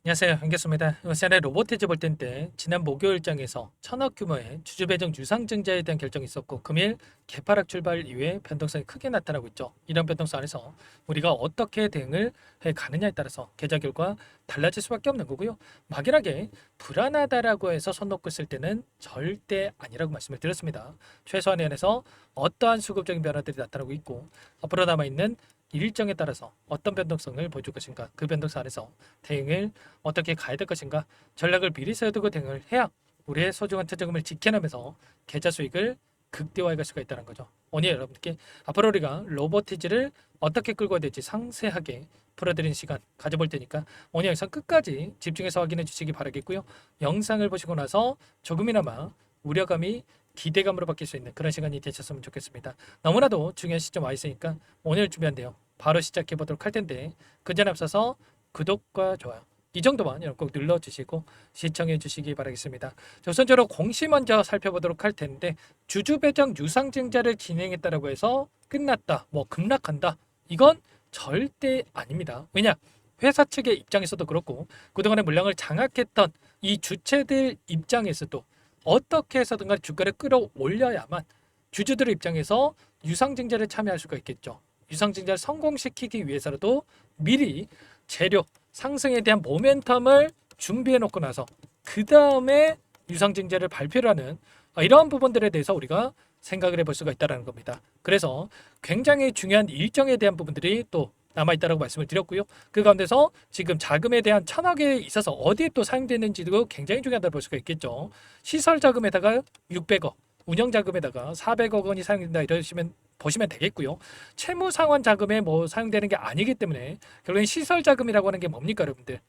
안녕하세요. 반갑습니다. 요새는 로보티즈 볼 텐데 지난 목요일장에서 천억 규모의 주주 배정 유상증자에 대한 결정이 있었고 금일 개파락 출발 이후에 변동성이 크게 나타나고 있죠. 이런 변동성 안에서 우리가 어떻게 대응을 해 가느냐에 따라서 계좌 결과 달라질 수밖에 없는 거고요. 막연하게 불안하다라고 해서 손 놓고 있을 때는 절대 아니라고 말씀을 드렸습니다. 최소한에 한해서 어떠한 수급적인 변화들이 나타나고 있고 앞으로 남아있는 일정에 따라서 어떤 변동성을 보여줄 것인가, 그 변동성 안에서 대응을 어떻게 가야 될 것인가, 전략을 미리 세워두고 대응을 해야 우리의 소중한 투자금을 지켜내면서 계좌 수익을 극대화할 수가 있다는 거죠. 오늘 여러분께 앞으로 우리가 로보티즈를 어떻게 끌고 가야 될지 상세하게 풀어드리는 시간 가져볼 테니까 오늘 영상 끝까지 집중해서 확인해 주시기 바라겠고요. 영상을 보시고 나서 조금이나마 우려감이 기대감으로 바뀔 수 있는 그런 시간이 되셨으면 좋겠습니다. 너무나도 중요한 시점 와 있으니까 오늘 준비한 내용 바로 시작해 보도록 할 텐데 그 전에 앞서서 구독과 좋아요 이 정도만 여러분 꼭 눌러주시고 시청해 주시기 바라겠습니다. 우선적으로 공시 먼저 살펴보도록 할 텐데 주주 배정 유상증자를 진행했다라고 해서 끝났다, 뭐 급락한다, 이건 절대 아닙니다. 왜냐? 회사 측의 입장에서도 그렇고 그동안의 물량을 장악했던 이 주체들 입장에서도 어떻게 해서든가 주가를 끌어올려야만 주주들의 입장에서 유상증자를 참여할 수가 있겠죠. 유상증자를 성공시키기 위해서라도 미리 재료 상승에 대한 모멘텀을 준비해 놓고 나서 그 다음에 유상증자를 발표를 하는 이러한 부분들에 대해서 우리가 생각을 해볼 수가 있다는 겁니다. 그래서 굉장히 중요한 일정에 대한 부분들이 또 남아있다고 말씀을 드렸고요. 그 가운데서 지금 자금에 대한 천억에 있어서 어디에 또 사용되는지도 굉장히 중요하다고 볼 수가 있겠죠. 시설 자금에다가 600억, 운영 자금에다가 400억 원이 사용된다 이러시면 보시면 되겠고요. 채무 상환 자금에 뭐 사용되는 게 아니기 때문에 결국엔 시설 자금이라고 하는 게 뭡니까, 여러분들?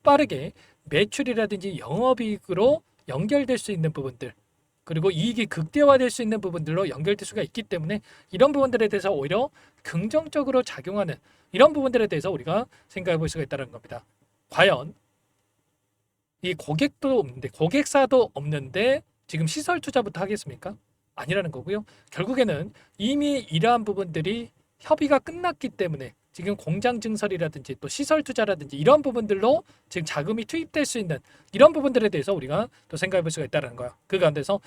빠르게 매출이라든지 영업이익으로 연결될 수 있는 부분들, 그리고 이익이 극대화될 수 있는 부분들로 연결될 수가 있기 때문에 이런 부분들에 대해서 오히려 긍정적으로 작용하는 이런 부분들에 대해서 우리가 생각해 볼 수가 있다는 겁니다. 과연 이 고객도 없는데, 고객사도 없는데 지금 시설 투자부터 하겠습니까? 아니라는 거고요. 결국에는 이미 이러한 부분들이 협의가 끝났기 때문에 지금 공장 증설이라든지 또 시설 투자라든지 이런 부분들로 지금 자금이 투입될 수 있는 이런 부분들에 대해서 우리가 또 생각해 볼 수가 있다는 거야. 그 가운데서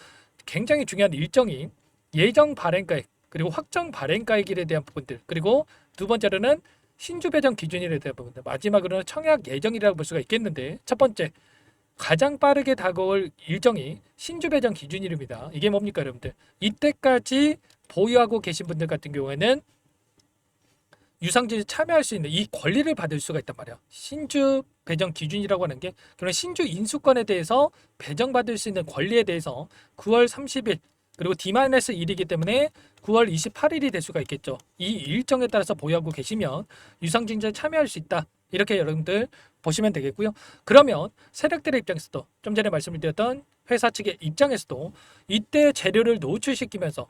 굉장히 중요한 일정이 예정 발행가액 그리고 확정 발행가액에 대한 부분들, 그리고 두 번째로는 신주 배정 기준일에 대한 부분들, 마지막으로는 청약 예정이라고 볼 수가 있겠는데 첫 번째 가장 빠르게 다가올 일정이 신주 배정 기준일입니다. 이게 뭡니까, 여러분들? 이때까지 보유하고 계신 분들 같은 경우에는 유상증자에 참여할 수 있는 이 권리를 받을 수가 있단 말이야. 신주 배정 기준이라고 하는 게 그런 신주 인수권에 대해서 배정받을 수 있는 권리에 대해서 9월 30일 그리고 D-1이기 때문에 9월 28일이 될 수가 있겠죠. 이 일정에 따라서 보유하고 계시면 유상증자에 참여할 수 있다. 이렇게 여러분들 보시면 되겠고요. 그러면 세력들의 입장에서도 좀 전에 말씀을 드렸던 회사 측의 입장에서도 이때 재료를 노출시키면서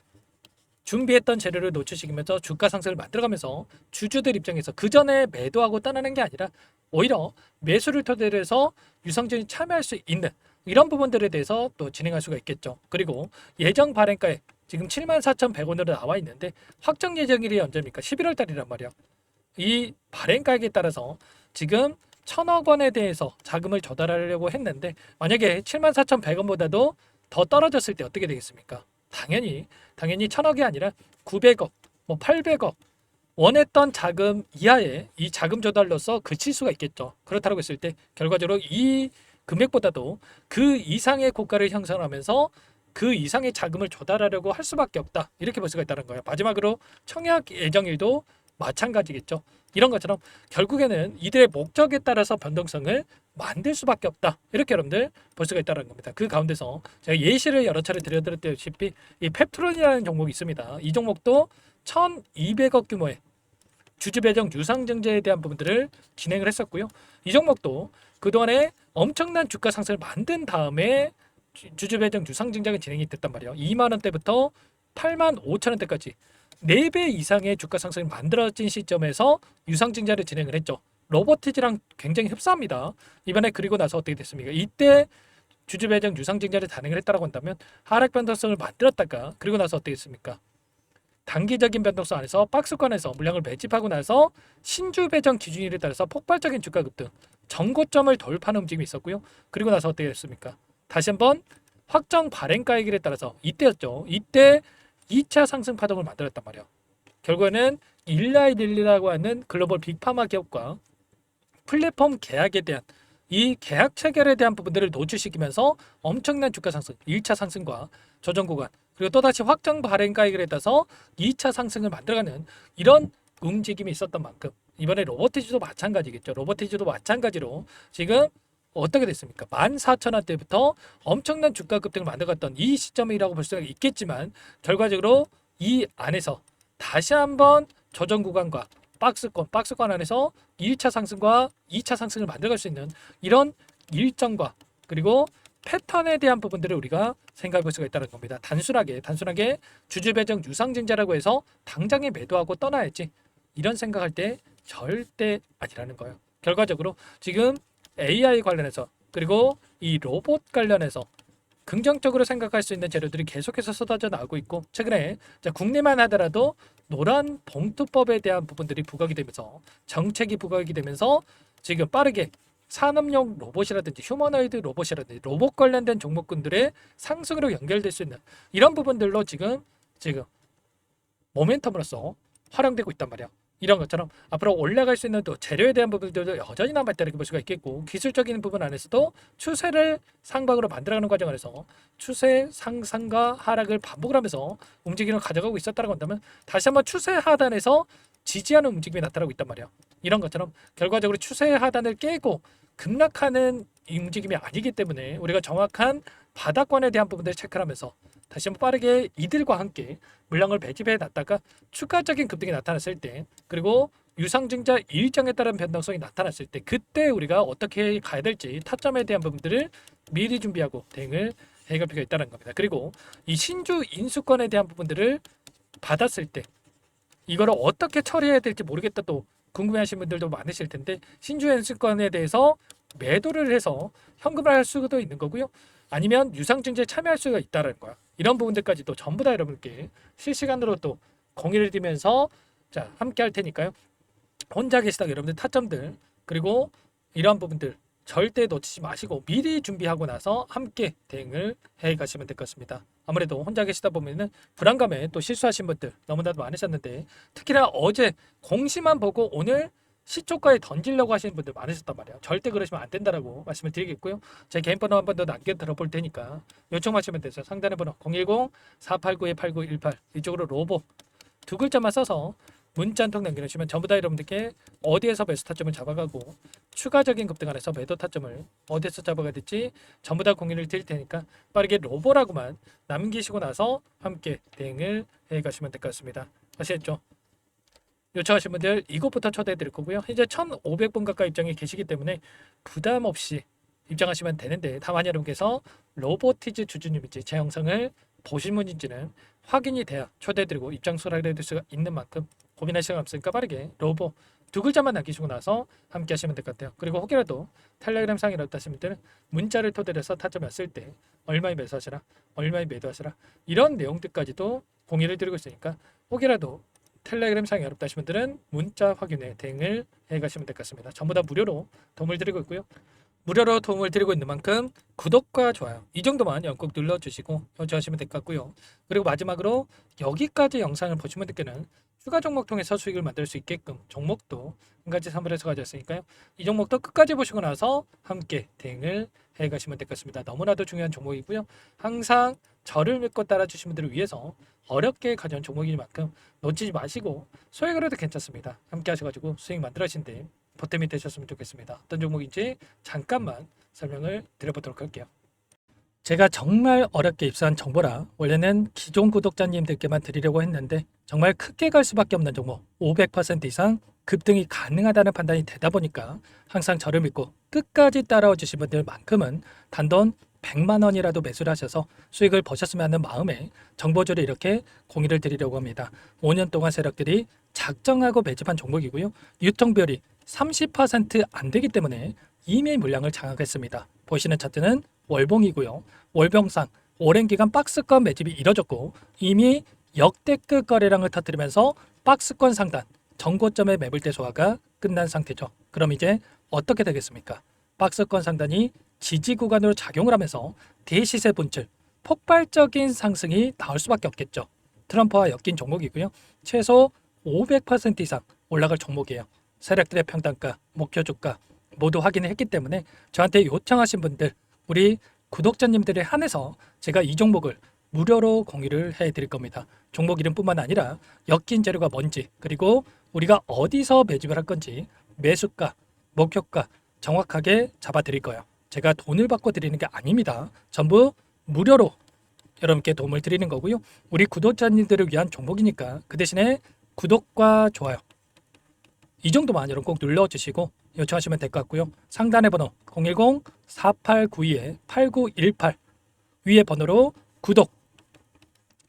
준비했던 재료를 노출시키면서 주가 상승을 만들어가면서 주주들 입장에서 그 전에 매도하고 떠나는 게 아니라 오히려 매수를 토대로 해서 유상증자에 참여할 수 있는 이런 부분들에 대해서 또 진행할 수가 있겠죠. 그리고 예정 발행가액 지금 74,100원으로 나와 있는데 확정 예정일이 언제입니까? 11월 달이란 말이야. 이 발행가액에 따라서 지금 1,000억 원에 대해서 자금을 조달하려고 했는데 만약에 74,100원보다도 더 떨어졌을 때 어떻게 되겠습니까? 당연히 1,000억이 아니라 900억, 뭐 800억 원했던 자금 이하의 이 자금 조달로서 그칠 수가 있겠죠. 그렇다고 했을 때 결과적으로 이 금액보다도 그 이상의 고가를 형성하면서 그 이상의 자금을 조달하려고 할 수밖에 없다. 이렇게 볼 수가 있다는 거예요. 마지막으로 청약 예정일도 마찬가지겠죠. 이런 것처럼 결국에는 이들의 목적에 따라서 변동성을 만들 수밖에 없다. 이렇게 여러분들 볼 수가 있다는 겁니다. 그 가운데서 제가 예시를 여러 차례 드려드렸다시피 이 펩트론이라는 종목이 있습니다. 이 종목도 1,200억 규모의 주주 배정 유상증자에 대한 부분들을 진행을 했었고요. 이 종목도 그동안에 엄청난 주가 상승을 만든 다음에 주주 배정 유상증자가 진행이 됐단 말이에요. 2만 원대부터 8만 5천 원대까지 4배 이상의 주가 상승이 만들어진 시점에서 유상증자를 진행을 했죠. 로보티즈랑 굉장히 흡사합니다. 이번에 그리고 나서 어떻게 됐습니까? 이때 주주 배정 유상증자를 단행을 했다고 한다면 하락 변동성을 만들었다가 그리고 나서 어떻게 됐습니까? 단기적인 변동성 안에서 박스권에서 물량을 매집하고 나서 신주 배정 기준일에 따라서 폭발적인 주가 급등, 전고점을 돌파하는 움직임이 있었고요. 그리고 나서 어떻게 됐습니까? 다시 한번 확정 발행가액에 따라서 이때였죠. 이때 2차 상승 파동을 만들었단 말이에요. 결국에는 일라이릴리라고 하는 글로벌 빅파마 기업과 플랫폼 계약에 대한 이 계약 체결에 대한 부분들을 노출시키면서 엄청난 주가 상승, 1차 상승과 조정 구간, 그리고 또다시 확정 발행가액에 따라서 2차 상승을 만들어가는 이런 움직임이 있었던 만큼 이번에 로보티지도 마찬가지겠죠. 로보티지도 마찬가지로 지금 어떻게 됐습니까? 14,000원대부터 엄청난 주가 급등을 만들어갔던 이 시점이라고 볼 수가 있겠지만 결과적으로 이 안에서 다시 한번 조정 구간과 박스권 안에서 1차 상승과 2차 상승을 만들어갈 수 있는 이런 일정과 그리고 패턴에 대한 부분들을 우리가 생각해 볼 수가 있다는 겁니다. 단순하게 주주 배정 유상증자라고 해서 당장에 매도하고 떠나야지 이런 생각할 때 절대 아니라는 거예요. 결과적으로 지금 AI 관련해서 그리고 이 로봇 관련해서 긍정적으로 생각할 수 있는 재료들이 계속해서 쏟아져 나오고 있고 최근에 국내만 하더라도 노란 봉투법에 대한 부분들이 부각이 되면서 정책이 부각이 되면서 지금 빠르게 산업용 로봇이라든지 휴머노이드 로봇이라든지 로봇 관련된 종목군들의 상승으로 연결될 수 있는 이런 부분들로 지금 모멘텀으로서 활용되고 있단 말이야. 이런 것처럼 앞으로 올라갈 수 있는 또 재료에 대한 부분들도 여전히 남아있다는 볼 수가 있겠고 기술적인 부분 안에서도 추세를 상방으로 만들어가는 과정 안에서 추세 상승과 하락을 반복을 하면서 움직임을 가져가고 있었다고 한다면 다시 한번 추세 하단에서 지지하는 움직임이 나타나고 있단 말이야. 이런 것처럼 결과적으로 추세 하단을 깨고 급락하는 움직임이 아니기 때문에 우리가 정확한 바닥권에 대한 부분들을 체크를 하면서 다시 한번 빠르게 이들과 함께 물량을 배집해 놨다가 추가적인 급등이 나타났을 때 그리고 유상증자 일정에 따른 변동성이 나타났을 때 그때 우리가 어떻게 가야 될지 타점에 대한 부분들을 미리 준비하고 대응을 해갈 필요가 있다는 겁니다. 그리고 이 신주 인수권에 대한 부분들을 받았을 때 이거를 어떻게 처리해야 될지 모르겠다 또 궁금해하시는 분들도 많으실 텐데 신주 인수권에 대해서 매도를 해서 현금을 할 수도 있는 거고요. 아니면 유상증자에 참여할 수가 있다는 거야. 이런 부분들까지도 전부 다 여러분께 실시간으로 또 공유를 드리면서 함께 할 테니까요. 혼자 계시다가 여러분들 타점들 그리고 이러한 부분들 절대 놓치지 마시고 미리 준비하고 나서 함께 대응을 해 가시면 될 것 같습니다. 아무래도 혼자 계시다 보면은 불안감에 또 실수하신 분들 너무나도 많으셨는데 특히나 어제 공시만 보고 오늘 시초가에 던지려고 하시는 분들 많으셨단 말이에요. 절대 그러시면 안 된다라고 말씀을 드리겠고요. 제 개인 번호 한 번 더 남겨 들어볼 테니까 요청하시면 되죠. 상단의 번호 010-489-8918 이쪽으로 로보 두 글자만 써서 문자 한 통 남겨주시면 전부 다 여러분들께 어디에서 매수 타점을 잡아가고 추가적인 급등 안에서 매도 타점을 어디에서 잡아가야 될지 전부 다 공유를 드릴 테니까 빠르게 로보라고만 남기시고 나서 함께 대응을 해가시면 될 것 같습니다. 아시겠죠? 요청하신 분들 이것부터 초대해 드릴 거고요. 현재 1,500분 가까이 입장에 계시기 때문에 부담 없이 입장하시면 되는데 다만 여러분께서 로보티즈 주주님인지 제 영상을 보신 분인지는 확인이 돼야 초대해 드리고 입장 수락을 해드릴 수가 있는 만큼 고민할 시간 없으니까 빠르게 로보 두 글자만 남기시고 나서 함께 하시면 될 것 같아요. 그리고 혹이라도 텔레그램 상이라도 하시는 분들은 문자를 토대로 해서 타점을 쓸 때 얼마에 매수하시라 얼마에 매도하시라 이런 내용들까지도 공유를 드리고 있으니까 혹이라도 텔레그램 상이 어렵다 하시는 분들은 문자 확인에 대응을 해가시면 될 것 같습니다. 전부 다 무료로 도움을 드리고 있고요. 무료로 도움을 드리고 있는 만큼 구독과 좋아요 이 정도만 꼭 눌러주시고 요청하시면 될 것 같고요. 그리고 마지막으로 여기까지 영상을 보신 분들께는 추가 종목 통해서 수익을 만들 수 있게끔 종목도 한 가지 선물해서 가져왔으니까요. 이 종목도 끝까지 보시고 나서 함께 대응을 해가시면 될 것 같습니다. 너무나도 중요한 종목이고요. 항상 저를 믿고 따라주신 분들을 위해서 어렵게 가져온 종목인 만큼 놓치지 마시고 소액으로 해도 괜찮습니다. 함께 하셔가지고 수익 만들어신 데 보탬이 되셨으면 좋겠습니다. 어떤 종목인지 잠깐만 설명을 드려보도록 할게요. 제가 정말 어렵게 입수한 정보라 원래는 기존 구독자님들께만 드리려고 했는데 정말 크게 갈 수밖에 없는 종목 500% 이상 급등이 가능하다는 판단이 되다 보니까 항상 저를 믿고 끝까지 따라와 주신 분들만큼은 단돈 100만 원이라도 매수를 하셔서 수익을 보셨으면 하는 마음에 정보주를 이렇게 공유를 드리려고 합니다. 5년 동안 세력들이 작정하고 매집한 종목이고요. 유통비율이 30%안 되기 때문에 이미 물량을 장악했습니다. 보시는 차트는 월봉이고요. 월봉상 오랜 기간 박스권 매집이 이뤄졌고 이미 역대급 거래량을 터뜨리면서 박스권 상단, 정고점의 매물대 소화가 끝난 상태죠. 그럼 이제 어떻게 되겠습니까? 박스권 상단이 지지 구간으로 작용을 하면서 대시세 분출, 폭발적인 상승이 나올 수밖에 없겠죠. 트럼프와 엮인 종목이고요. 최소 500% 이상 올라갈 종목이에요. 세력들의 평단가, 목표 주가 모두 확인을 했기 때문에 저한테 요청하신 분들, 우리 구독자님들에 한해서 제가 이 종목을 무료로 공유를 해드릴 겁니다. 종목 이름뿐만 아니라 엮인 재료가 뭔지, 그리고 우리가 어디서 매집을 할 건지 매수가, 목표가 정확하게 잡아드릴 거예요. 제가 돈을 받고 드리는 게 아닙니다. 전부 무료로 여러분께 도움을 드리는 거고요. 우리 구독자님들을 위한 종목이니까 그 대신에 구독과 좋아요 이 정도만 여러분 꼭 눌러주시고 요청하시면 될 것 같고요. 상단의 번호 010-4892-8918 위에 번호로 구독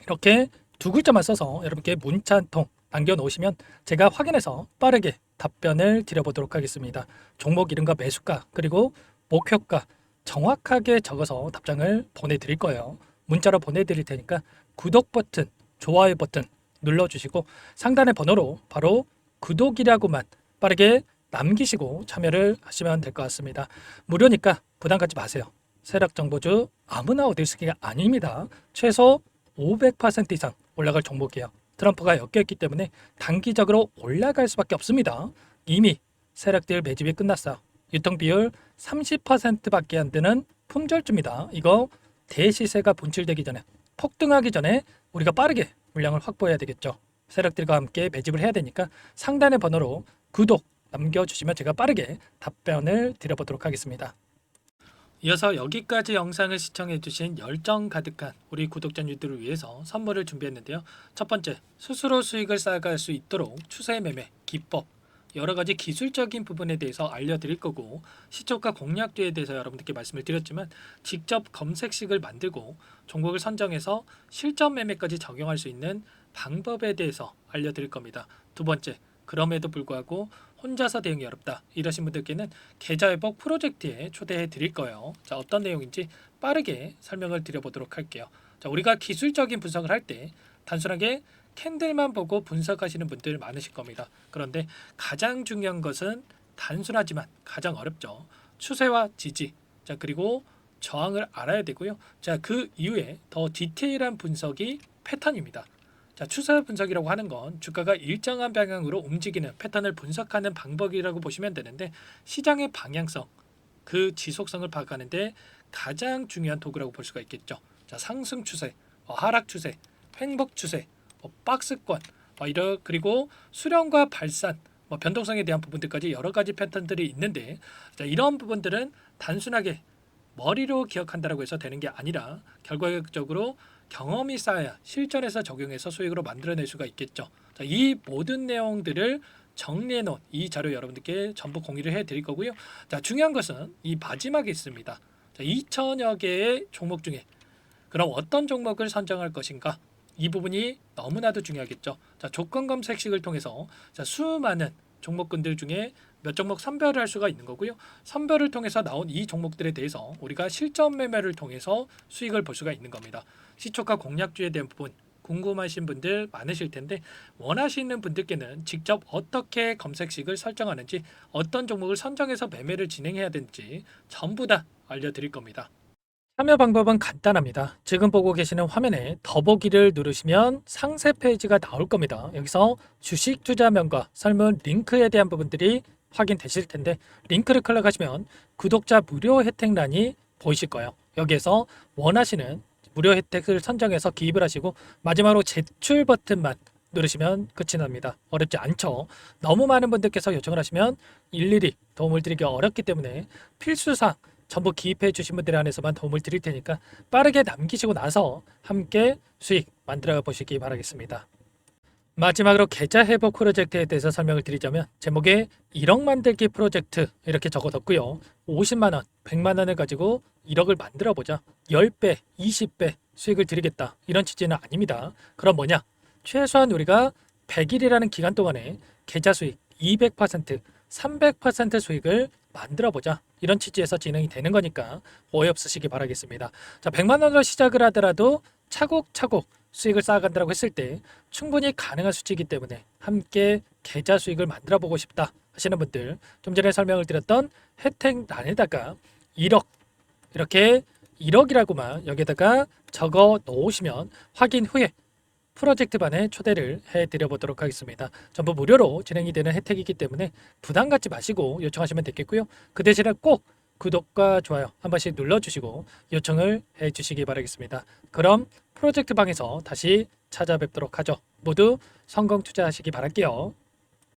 이렇게 두 글자만 써서 여러분께 문자 한 통 남겨놓으시면 제가 확인해서 빠르게 답변을 드려보도록 하겠습니다. 종목 이름과 매수가 그리고 목표가 정확하게 적어서 답장을 보내드릴 거예요. 문자로 보내드릴 테니까 구독 버튼, 좋아요 버튼 눌러주시고 상단의 번호로 바로 구독이라고만 빠르게 남기시고 참여를 하시면 될 것 같습니다. 무료니까 부담 갖지 마세요. 세력정보주 아무나 얻을 수 있는 게 아닙니다. 최소 500% 이상 올라갈 종목이에요. 트럼프가 엮여있기 때문에 단기적으로 올라갈 수밖에 없습니다. 이미 세력들 매집이 끝났어요. 유통비율 30%밖에 안 되는 품절주입니다. 이거 대시세가 분출되기 전에 폭등하기 전에 우리가 빠르게 물량을 확보해야 되겠죠. 세력들과 함께 매집을 해야 되니까 상단의 번호로 구독 남겨주시면 제가 빠르게 답변을 드려보도록 하겠습니다. 이어서 여기까지 영상을 시청해주신 열정 가득한 우리 구독자님들을 위해서 선물을 준비했는데요. 첫 번째, 스스로 수익을 쌓아갈 수 있도록 추세 매매 기법 여러 가지 기술적인 부분에 대해서 알려드릴 거고 시초가 공략주에 대해서 여러분들께 말씀을 드렸지만 직접 검색식을 만들고 종목을 선정해서 실전 매매까지 적용할 수 있는 방법에 대해서 알려드릴 겁니다. 두 번째, 그럼에도 불구하고 혼자서 대응이 어렵다 이러신 분들께는 계좌회복 프로젝트에 초대해 드릴 거예요. 자, 어떤 내용인지 빠르게 설명을 드려보도록 할게요. 자, 우리가 기술적인 분석을 할 때 단순하게 캔들만 보고 분석하시는 분들 많으실 겁니다. 그런데 가장 중요한 것은 단순하지만 가장 어렵죠. 추세와 지지, 자 그리고 저항을 알아야 되고요. 자, 그 이후에 더 디테일한 분석이 패턴입니다. 자, 추세 분석이라고 하는 건 주가가 일정한 방향으로 움직이는 패턴을 분석하는 방법이라고 보시면 되는데 시장의 방향성, 그 지속성을 파악하는데 가장 중요한 도구라고 볼 수가 있겠죠. 자, 상승 추세, 하락 추세, 횡복 추세, 박스권, 그리고 수렴과 발산, 변동성에 대한 부분들까지 여러 가지 패턴들이 있는데 자, 이런 부분들은 단순하게 머리로 기억한다고 해서 되는 게 아니라 결과적으로 경험이 쌓아야 실전에서 적용해서 수익으로 만들어낼 수가 있겠죠. 자, 이 모든 내용들을 정리해 놓은 이 자료 여러분들께 전부 공유를 해 드릴 거고요. 자, 중요한 것은 이 마지막에 있습니다. 자, 2천여 개의 종목 중에 그럼 어떤 종목을 선정할 것인가? 이 부분이 너무나도 중요하겠죠. 자, 조건 검색식을 통해서 자, 수많은 종목군들 중에 몇 종목 선별을 할 수가 있는 거고요. 선별을 통해서 나온 이 종목들에 대해서 우리가 실전 매매를 통해서 수익을 볼 수가 있는 겁니다. 시초가 공략주에 대한 부분 궁금하신 분들 많으실 텐데 원하시는 분들께는 직접 어떻게 검색식을 설정하는지 어떤 종목을 선정해서 매매를 진행해야 되는지 전부 다 알려드릴 겁니다. 참여 방법은 간단합니다. 지금 보고 계시는 화면에 더보기를 누르시면 상세 페이지가 나올 겁니다. 여기서 주식 투자명과 설문 링크에 대한 부분들이 확인되실 텐데 링크를 클릭하시면 구독자 무료 혜택란이 보이실 거예요. 여기에서 원하시는 무료 혜택을 선정해서 기입을 하시고 마지막으로 제출 버튼만 누르시면 끝이 납니다. 어렵지 않죠? 너무 많은 분들께서 요청을 하시면 일일이 도움을 드리기 어렵기 때문에 필수사항 전부 기입해 주신 분들에 한해서만 도움을 드릴 테니까 빠르게 남기시고 나서 함께 수익 만들어 보시기 바라겠습니다. 마지막으로 계좌 회복 프로젝트에 대해서 설명을 드리자면 제목에 1억 만들기 프로젝트 이렇게 적어뒀고요. 50만 원, 100만 원을 가지고 1억을 만들어 보자. 10배, 20배 수익을 드리겠다. 이런 취지는 아닙니다. 그럼 뭐냐? 최소한 우리가 100일이라는 기간 동안에 계좌 수익 200%, 300% 수익을 만들어 보자. 이런 취지에서 진행이 되는 거니까 오해 없으시기 바라겠습니다. 자, 100만 원으로 시작을 하더라도 차곡차곡 수익을 쌓아간다고 했을 때 충분히 가능한 수치이기 때문에 함께 계좌 수익을 만들어 보고 싶다 하시는 분들, 좀 전에 설명을 드렸던 혜택란에다가 1억, 이렇게 1억이라고만 여기다가 적어 놓으시면 확인 후에 프로젝트 반에 초대를 해드려 보도록 하겠습니다. 전부 무료로 진행이 되는 혜택이기 때문에 부담 갖지 마시고 요청하시면 되겠고요. 그 대신에 꼭 구독과 좋아요 한 번씩 눌러주시고 요청을 해주시기 바라겠습니다. 그럼 프로젝트 방에서 다시 찾아뵙도록 하죠. 모두 성공 투자하시기 바랄게요.